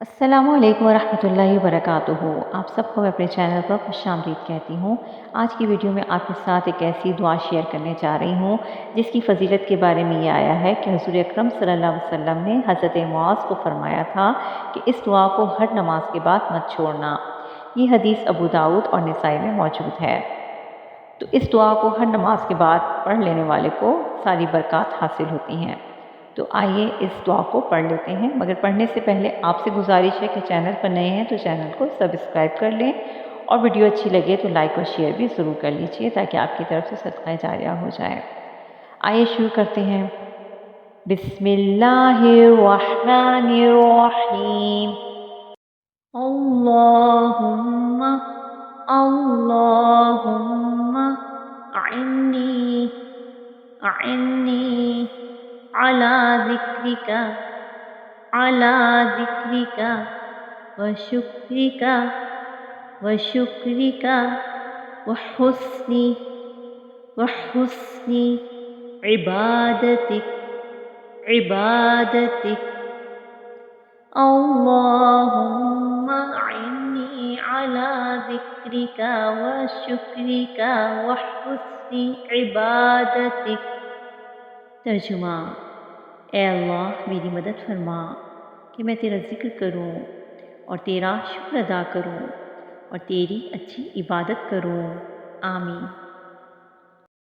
अस्सलामु अलैकुम वरहमतुल्लाहि वबरकातुहू। आप सबको मैं अपने चैनल पर खुशामदीद कहती हूँ। आज की वीडियो में आपके साथ एक ऐसी दुआ शेयर करने जा रही हूँ जिसकी फ़जीलत के बारे में ये आया है कि हुज़ूर अकरम सल्लल्लाहु अलैहि वसल्लम ने हज़रत मुआज़ को फ़रमाया था कि इस दुआ को हर नमाज के बाद मत छोड़ना। ये हदीस अबू दाऊद और निसाई में मौजूद है। तो इस दुआ को हर नमाज के बाद पढ़ लेने वाले को सारी बरक़ात हासिल होती हैं। तो आइए इस दुआ को पढ़ लेते हैं, मगर पढ़ने से पहले आपसे गुजारिश है कि चैनल पर नए हैं तो चैनल को सब्सक्राइब कर लें और वीडियो अच्छी लगे तो लाइक और शेयर भी ज़रूर कर लीजिए ताकि आपकी तरफ से सदका जारिया हो जाए। आइए शुरू करते हैं। बिस्मिल्लाहिर्रहमानिर्रहीम। अल्लाहुम्मा अल्लाहुम्मा अइन्नी अला ज़िक्रिका व शुक्रिका व हुस्नी इबादतिक। अल्लाहुम्मा अइन्नी अला ज़िक्रिका व शुक्रिका व हुस्नी इबादतिक। तर्जुमा: ए अल्लाह, मेरी मदद फरमा कि मैं तेरा ज़िक्र करूं और तेरा शुक्र अदा करूं और तेरी अच्छी इबादत करूं। आमीन।